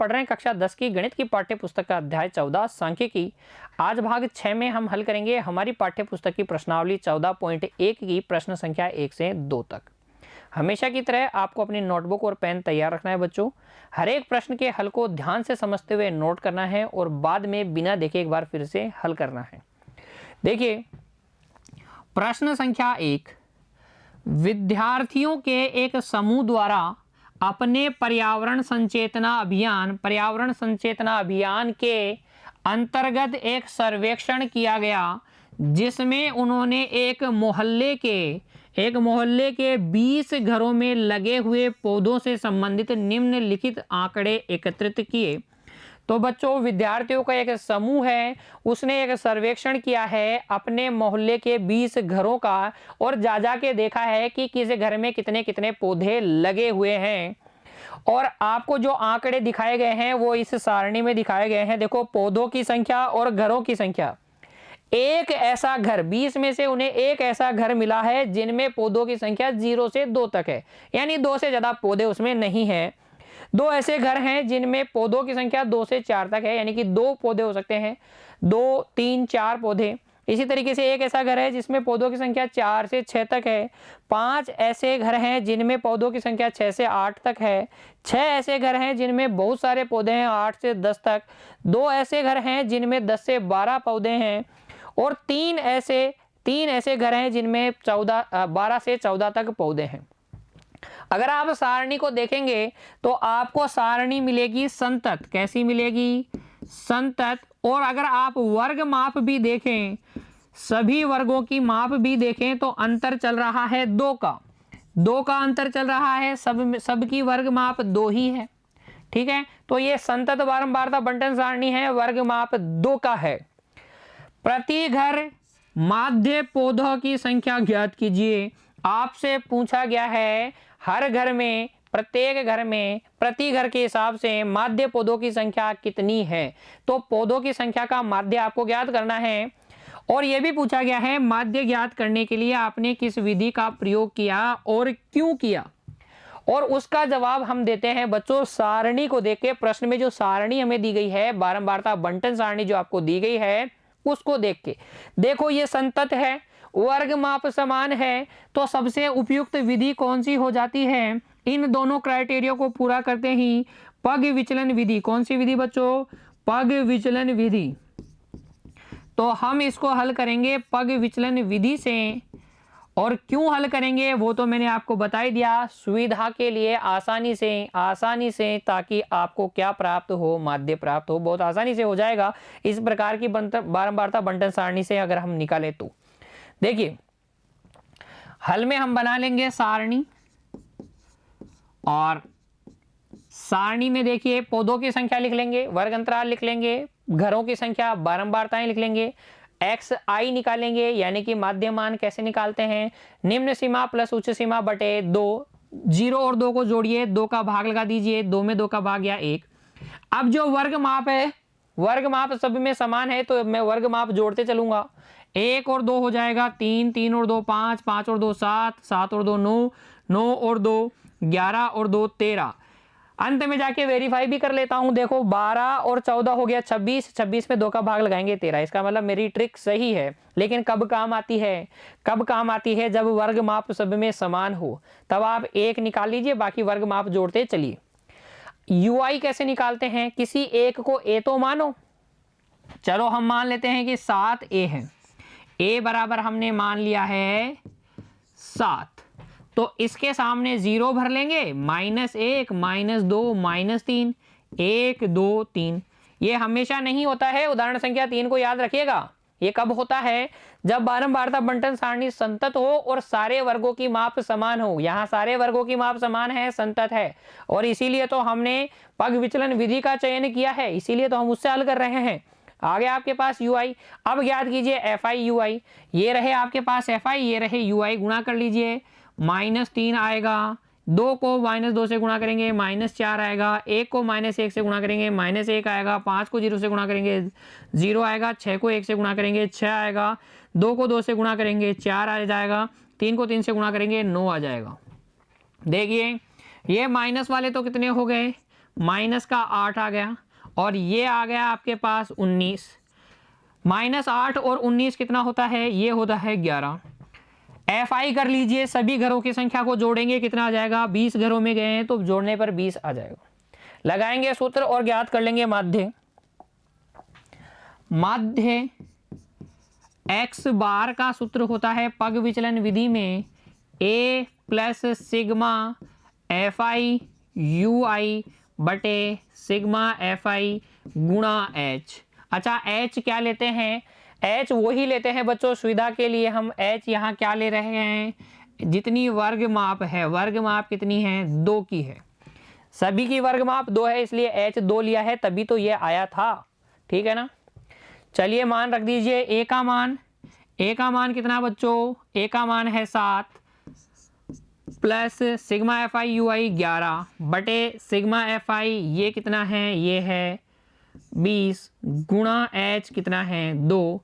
पढ़ रहे हैं कक्षा 10 की गणित की पाठ्य पुस्तक का अध्याय 14 सांख्यिकी। आज भाग 6 में हम हल करेंगे हमारी पाठ्य पुस्तक की प्रश्नावली 14.1 की प्रश्न संख्या 1 से 2 तक। हमेशा की तरह आपको अपनी नोटबुक और पेन तैयार रखना है बच्चों। हर एक प्रश्न के हल को ध्यान से समझते हुए नोट करना है और बाद में बिना देखे एक बार फिर से हल करना है। देखिए प्रश्न संख्या 1, विद्यार्थियों के एक समूह द्वारा अपने पर्यावरण संचेतना अभियान के अंतर्गत एक सर्वेक्षण किया गया, जिसमें उन्होंने एक मोहल्ले के 20 घरों में लगे हुए पौधों से संबंधित निम्नलिखित आंकड़े एकत्रित किए। तो बच्चों विद्यार्थियों का एक समूह है, उसने एक सर्वेक्षण किया है अपने मोहल्ले के 20 घरों का और जा के देखा है कि किस घर में कितने कितने पौधे लगे हुए हैं। और आपको जो आंकड़े दिखाए गए हैं वो इस सारणी में दिखाए गए हैं। देखो पौधों की संख्या और घरों की संख्या। एक ऐसा घर 20 में से उन्हें एक ऐसा घर मिला है जिनमें पौधों की संख्या 0 से 2 तक है, यानी 2 से ज्यादा पौधे उसमें नहीं है। 2 ऐसे घर हैं जिनमें पौधों की संख्या 2 से 4 तक है, यानी कि 2 पौधे हो सकते हैं, 2, 3, 4 पौधे। इसी तरीके से एक ऐसा घर है जिसमें पौधों की संख्या 4 से 6 तक है। 5 ऐसे घर हैं जिनमें पौधों की संख्या 6 से 8 तक है। 6 ऐसे घर हैं जिनमें बहुत सारे पौधे हैं 8 से 10 तक। 2 ऐसे घर हैं जिनमें 10 से 12 पौधे हैं और 3 ऐसे घर हैं जिनमें 12 से 14 तक पौधे हैं। अगर आप सारणी को देखेंगे तो आपको सारणी मिलेगी संतत। कैसी मिलेगी? संतत। और अगर आप वर्ग माप भी देखें, सभी वर्गों की माप भी देखें तो अंतर चल रहा है 2 का अंतर चल रहा है। सब की वर्ग माप 2 ही है। ठीक है, तो ये संतत बारंबारता बंटन सारणी है, वर्ग माप 2 का है। प्रति घर माध्य पौधों की संख्या ज्ञात कीजिए। आपसे पूछा गया है हर घर में, प्रत्येक घर में प्रति घर के हिसाब से माध्य पौधों की संख्या कितनी है। तो पौधों की संख्या का माध्य आपको ज्ञात करना है। और यह भी पूछा गया है माध्य ज्ञात करने के लिए आपने किस विधि का प्रयोग किया और क्यों किया, और उसका जवाब हम देते हैं बच्चों सारणी को देख के। प्रश्न में जो सारणी हमें दी गई है, बारंबारता बंटन सारणी जो आपको दी गई है, उसको देख के। देखो ये संतत है, वर्ग माप समान है, तो सबसे उपयुक्त विधि कौन सी हो जाती है? इन दोनों क्राइटेरिया को पूरा करते ही पग विचलन विधि। कौन सी विधि बच्चों? पग विचलन विधि। तो हम इसको हल करेंगे पग विचलन विधि से। और क्यों हल करेंगे वो तो मैंने आपको बता ही दिया, सुविधा के लिए, आसानी से, ताकि आपको क्या प्राप्त हो? माध्य प्राप्त हो। बहुत आसानी से हो जाएगा इस प्रकार की बारंबारता बंटन सारणी से अगर हम निकालें तो। देखिए हल में हम बना लेंगे सारणी, और सारणी में देखिए पौधों की संख्या लिख लेंगे, वर्ग अंतराल लिख लेंगे, घरों की संख्या, बारंबारताएं लिख लेंगे, xi निकालेंगे, यानी कि माध्य मान कैसे निकालते हैं? निम्न सीमा प्लस उच्च सीमा बटे 2, 0 और 2 को जोड़िए, 2 का भाग लगा दीजिए, 2 में 2 का भाग या 1। अब जो वर्ग माप है, वर्ग माप सब में समान है तो मैं वर्ग माप जोड़ते चलूंगा। 1 और 2 हो जाएगा 3, 3 और 2 5, 5 और 2 7, 7 और 2 9, 9 और 2 11 और 2 13। अंत में जाके वेरीफाई भी कर लेता हूं। देखो 12 और 14 हो गया 26, 26 में 2 का भाग लगाएंगे 13। इसका मतलब मेरी ट्रिक सही है, लेकिन कब काम आती है? कब काम आती है? जब वर्ग माप सब में समान हो, तब आप 1 निकाल लीजिए, बाकी वर्ग माप जोड़ते चलिए। ui कैसे निकालते हैं? किसी एक को a तो मानो, चलो हम मान लेते हैं कि 7a है। a बराबर हमने मान लिया है 7, तो इसके सामने 0 भर लेंगे, -1, -2, -3, 1 2 3। ये हमेशा नहीं होता है। उदाहरण संख्या 3 को याद रखिएगा। ये कब होता है? जब बारंबारता बंटन सारणी संतत हो और सारे वर्गों की माप समान हो। यहाँ सारे वर्गों की माप समान है, संतत है, और इसीलिए तो हमने पग विचलन विधि का चयन किया है, इसीलिए तो हम उससे हल कर रहे हैं। आगे आपके पास ui। अब याद कीजिए fi ui, ये रहे आपके पास fi, ये रहे ui, गुणा कर लीजिए। -3 आएगा, 2 को -2 से गुणा करेंगे -4 आएगा, 1 को -1 से गुणा करेंगे -1 आएगा, 5 को 0 से गुणा करेंगे 0 आएगा, 6 को 1 से गुणा करेंगे 6 आएगा, 2 को 2 से गुणा करेंगे 4 आ जाएगा, 3 को 3 से गुणा करेंगे 9 आ जाएगा। देखिए ये माइनस वाले तो कितने हो गए? माइनस का 8 आ गया और ये आ गया आपके पास 19। -8 और 19 कितना होता है? ये होता है 11। FI कर लीजिए, सभी घरों की संख्या को जोड़ेंगे, कितना आ जाएगा? 20 घरों में गए हैं तो जोड़ने पर 20 आ जाएगा। लगाएंगे सूत्र और ज्ञात कर लेंगे माध्य। माध्य x बार का सूत्र होता है पग विचलन विधि में a plus sigma FI UI बटे सिग्मा FI गुणा h। अच्छा, h क्या लेते हैं? h वही लेते हैं बच्चों, सुविधा के लिए हम h यहाँ क्या ले रहे हैं? जितनी वर्ग माप है, वर्ग माप कितनी है? 2 की है। सभी की वर्ग माप 2 है, इसलिए h 2 लिया है, तभी तो ये आया था। ठीक है ना? चलिए मान रख दीजिए। a का मान कितना बच्चों? a का मान है 7 प्लस सिग्मा FI UI 11 बटे सिग्मा FI ये कितना है? ये है 20 गुणा h कितना है? 2।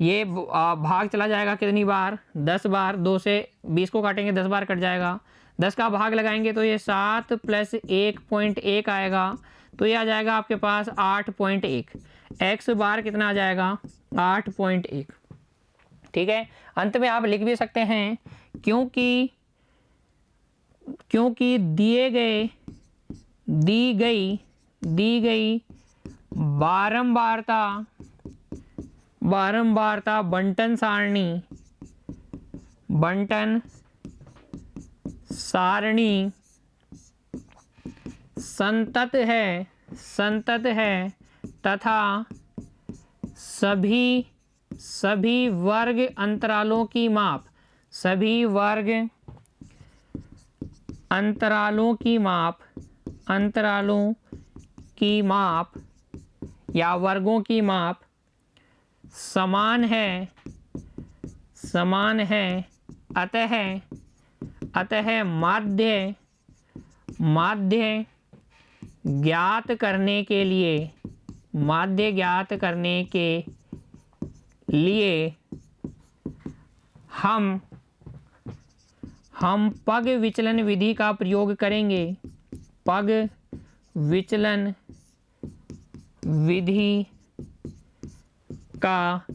ये भाग चला जाएगा कितनी बार? 10 बार। 2 से 20 को काटेंगे 10 बार कट जाएगा। 10 का भाग लगाएंगे तो ये 7 प्लस 1.1 आएगा, तो ये आ जाएगा आपके पास 8.1। x बार कितना आ जाएगा? 8.1। ठीक है, अंत में आप लिख भी सकते हैं क्योंकि दी गई बारंबारता बंटन सारणी संतत है तथा सभी वर्ग अंतरालों की माप या वर्गों की माप समान है। अतः माध्य ज्ञात करने के लिए हम पग विचलन विधि का प्रयोग करेंगे। पग विचलन विधि का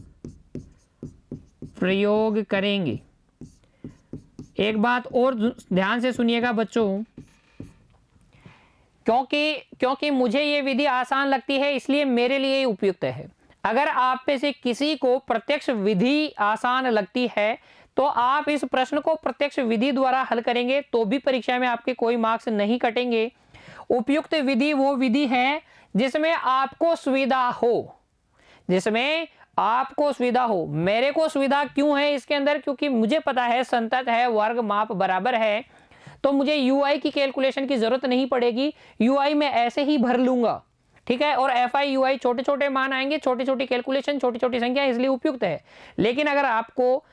प्रयोग करेंगे। एक बात और ध्यान से सुनिएगा बच्चों, क्योंकि मुझे ये विधि आसान लगती है इसलिए मेरे लिए उपयुक्त है। अगर आप में से किसी को प्रत्यक्ष विधि आसान लगती है तो आप इस प्रश्न को प्रत्यक्ष विधि द्वारा हल करेंगे तो भी परीक्षा में आपके कोई मार्क्स नहीं कटेंगे। उपयुक्त विधि वो विधि है जिसमें आपको सुविधा हो। मेरे को सुविधा क्यों है इसके अंदर? क्योंकि मुझे पता है संतत है, वर्ग माप बराबर है, तो मुझे UI की कैलकुलेशन की जरूरत नहीं पड़ेगी। UI में ऐसे ही भर लूंगा। ठीक है, और FI UI छोटे छोटे मान आएंगे, छोटी छोटी कैलकुलेशन, छोटी छोटी संख्या, इसलिए उपयुक्त है। लेकिन अगर आपको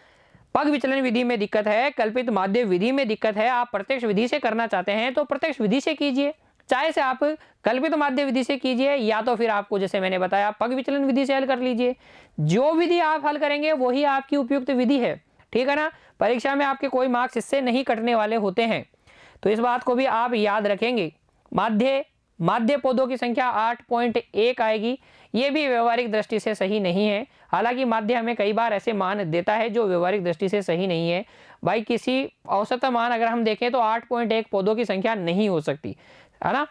पग विचलन विधि में दिक्कत है, कल्पित माध्य विधि में दिक्कत है, आप प्रत्यक्ष विधि से करना चाहते हैं तो प्रत्यक्ष विधि से कीजिए, चाहे से आप कल्पित माध्य विधि से कीजिए या तो फिर आपको जैसे मैंने बताया पग विचलन विधि से हल कर लीजिए। जो विधि आप हल करेंगे वही आपकी उपयुक्त विधि है। ठीक है ना? परीक्षा में आपके कोई मार्क्स इससे नहीं कटने वाले होते हैं, तो इस बात को भी आप याद रखेंगे। माध्य पदों की संख्या 8.1 आएगी। ये भी व्यवहारिक दृष्टि से सही नहीं है। हालांकि माध्य हमें कई बार ऐसे मान देता है जो व्यवहारिक दृष्टि से सही नहीं है। भाई किसी औसत मान अगर हम देखें तो 8.1 पदों की संख्या नहीं हो सकती, है ना?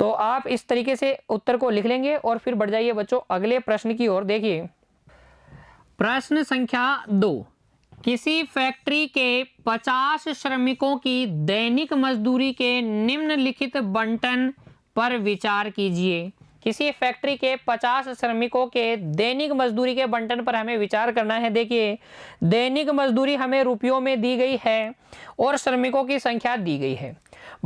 तो आप इस तरीके से उत्तर को लिख लेंगे और फिर बढ़ जाइए बच्चों अगले प्रश्न की ओर। देखिए प्रश्न संख्या 2, किसी फैक्ट्री के 50 श्रमिकों की दैनिक मजदूरी के निम्नलिखित बंटन पर विचार कीजिए। किसी फैक्ट्री के 50 श्रमिकों के दैनिक मजदूरी के बंटन पर हमें विचार करना है। देखिए दैनिक मजदूरी हमें रुपयों में दी गई है और श्रमिकों की संख्या दी गई है।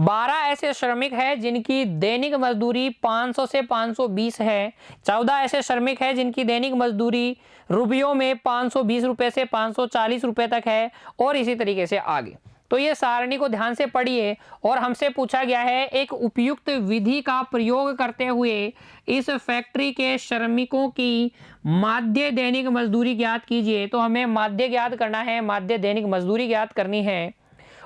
12 ऐसे श्रमिक हैं जिनकी दैनिक मजदूरी 500 से 520 है। 14 ऐसे श्रमिक हैं जिनकी दैनिक मजदूरी रुपयों में 520 रुपए से 540 रुपए तक है, और इसी तरीके से आगे। तो ये सारणी को ध्यान से पढ़िए और हमसे पूछा गया है एक उपयुक्त विधि का प्रयोग करते हुए इस फैक्ट्री के श्रमिकों की माध्य दैनिक मजदूरी ज्ञात कीजिए। तो हमें माध्य ज्ञात करना है, माध्य दैनिक मजदूरी ज्ञात करनी है।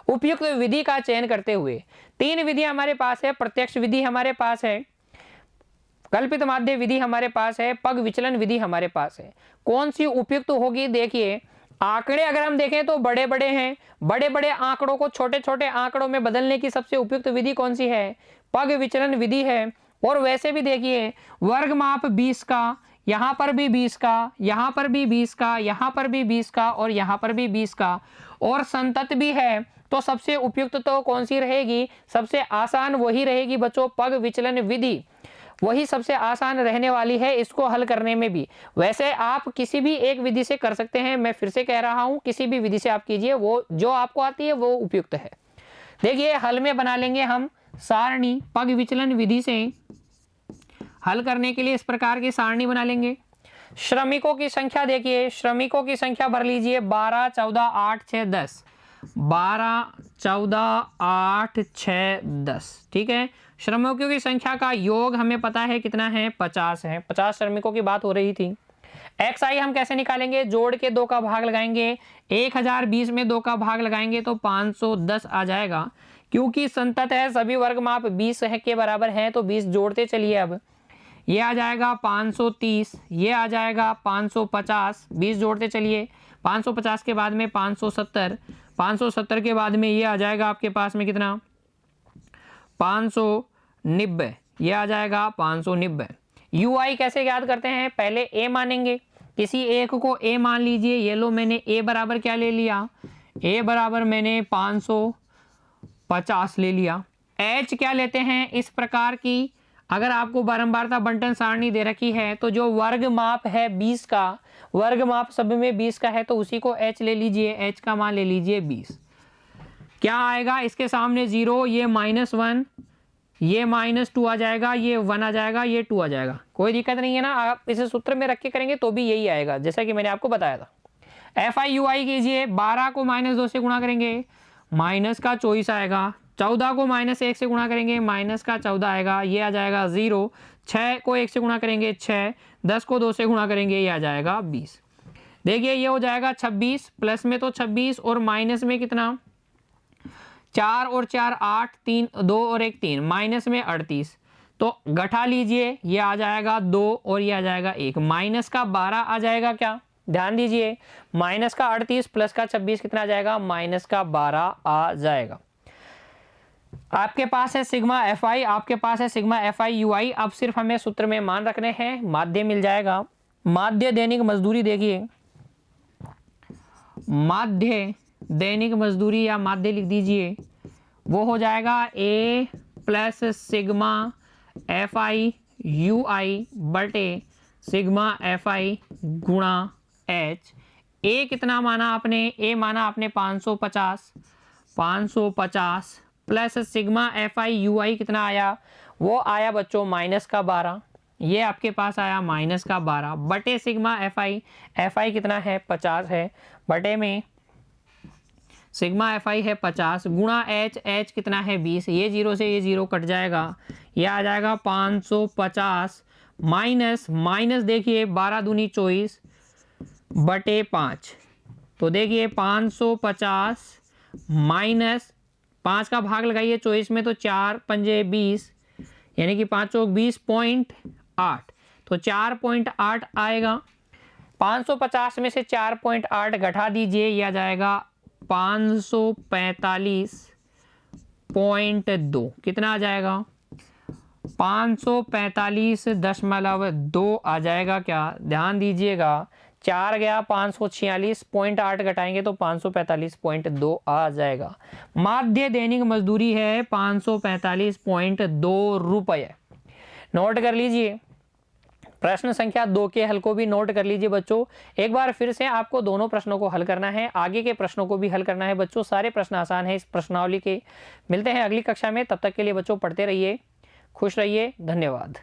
उपयुक्त विधि का चयन करते हुए। 3 विधि हमारे पास है, प्रत्यक्ष विधि हमारे पास है, कल्पित माध्य विधि हमारे पास है, पग विचलन विधि हमारे पास है। कौन सी उपयुक्त होगी? देखिए आंकड़े अगर हम देखें तो बड़े बड़े हैं, बड़े बड़े आंकड़ों को छोटे छोटे आंकड़ों में बदलने की सबसे उपयुक्त विधि कौन सी है? पग विचलन विधि है। और वैसे भी देखिए वर्ग माप 20 का, यहां पर भी 20 का, यहां पर भी 20 का, यहां पर भी 20 का और यहां पर भी 20 का, और संतत भी है, तो सबसे उपयुक्त तो कौन सी रहेगी? सबसे आसान वही रहेगी बच्चों, पग विचलन विधि, वही सबसे आसान रहने वाली है इसको हल करने में भी। वैसे आप किसी भी एक विधि से कर सकते हैं, मैं फिर से कह रहा हूं किसी भी विधि से आप कीजिए, वो जो आपको आती है वो उपयुक्त है। देखिए हल में बना लेंगे हम सारणी, पग विचलन विधि से हल करने के लिए इस प्रकार की सारणी बना लेंगे। श्रमिकों की संख्या देखिए, श्रमिकों की संख्या भर लीजिए 12, 14, 8, 6, 10, 12, 14, 8, 6, 10, ठीक है। श्रमिकों की संख्या का योग हमें पता है कितना है? 50 है। 50 श्रमिकों की बात हो रही थी। XI हम कैसे निकालेंगे? जोड़ के 2 का भाग लगाएंगे, 1020 में 2 का भाग लगाएंगे तो 510 आ जाएगा। क्योंकि संतत है, सभी वर्ग माप 20 के बराबर हैं, तो 20 जोड़ते चलिए। अब ये आ जाएगा 530, ये आ जाएगा 550, 20 जोड़ते चलिए। 550 के बाद में 570, 570 के बाद में ये आ जाएगा आपके पास में कितना? 590, ये आ जाएगा 590। UI कैसे याद करते हैं? पहले A मानेंगे, किसी एक को A मान लीजिए। ये लो मैंने A बराबर क्या ले लिया? A बराबर मैंने 550 ले लिया। H क्या लेते हैं? इस प्रकार की अगर आपको बारंबारता बंटन सारणी दे रखी है तो जो वर्ग माप है 20 का, वर्ग माप सब में 20 का है, तो उसी को H ले लीजिए। H का मान ले लीजिए 20। क्या आएगा इसके सामने? 0, ये -1, ये -2 आ जाएगा, ये 1 आ जाएगा, ये 2 आ जाएगा। कोई दिक्कत नहीं है ना, आप इसे सूत्र में रख के करेंगे तो भी यही आएगा जैसा कि मैंने आपको बताया था। FI/UI कीजिए, 12 को -2 से गुणा करेंगे, माइनस का 24 आएगा। 14 को -1 से गुणा करेंगे, माइनस का 14 आएगा, ये आ जाएगा 0। 6 को 1 से गुणा करेंगे 6, 10 को 2 से गुणा करेंगे, ये आ जाएगा 20। देखिए ये हो जाएगा 26, प्लस में तो 26 और माइनस में कितना? 4 और 4 8, 3 2 और 1 3, माइनस में 38। तो घटा लीजिए, ये आ जाएगा 2 और ये आ जाएगा 1, माइनस का 12 आ जाएगा। क्या ध्यान दीजिए, माइनस का 38 प्लस का 26 कितना आ जाएगा? माइनस का 12 आ जाएगा। आपके पास है सिग्मा FI, आपके पास है सिग्मा FI/UI। अब सिर्फ हमें सूत्र में मान रखने हैं, माध्य मिल जाएगा। माध्य दैनिक मजदूरी देखिए, माध्य दैनिक मजदूरी या माध्य लिख दीजिए, वो हो जाएगा A प्लस सिग्मा FI/UI बटे सिग्मा FI गुणा H। A कितना माना आपने? A माना आपने 550, 550 प्लस सिग्मा FI/UI कितना आया? वो आया बच्चों -12, ये आपके पास आया -12 बटे सिग्मा FI कितना है? 50 है, बटे में सिग्मा FI है 50 गुणा H कितना है? 20, ये 0 से ये 0 कट जाएगा, ये आ जाएगा 550 माइनस देखिए 12 दूनी 24 बटे 5। तो देखिए 550 माइनस 5 का भाग लगाइए 24 में, तो 4 पंजे 20, यानी कि 5 चौक 20.8, तो 4.8 आएगा। 550 में से 4.8 घटा दीजिए, यह आ जाएगा 545.2। कितना आ जाएगा? 545.2 आ जाएगा। क्या ध्यान दीजिएगा, 4 गया 546.8 घटाएंगे तो 545.2 आ जाएगा। माध्य दैनिक मजदूरी है 545.2 रुपये। नोट कर लीजिए। प्रश्न संख्या 2 के हल को भी नोट कर लीजिए बच्चों। एक बार फिर से आपको दोनों प्रश्नों को हल करना है, आगे के प्रश्नों को भी हल करना है बच्चों। सारे प्रश्न आसान है इस प्रश्नावली के। मिलते हैं अगली कक्षा में, तब तक के लिए बच्चों पढ़ते रहिए, खुश रहिए, धन्यवाद।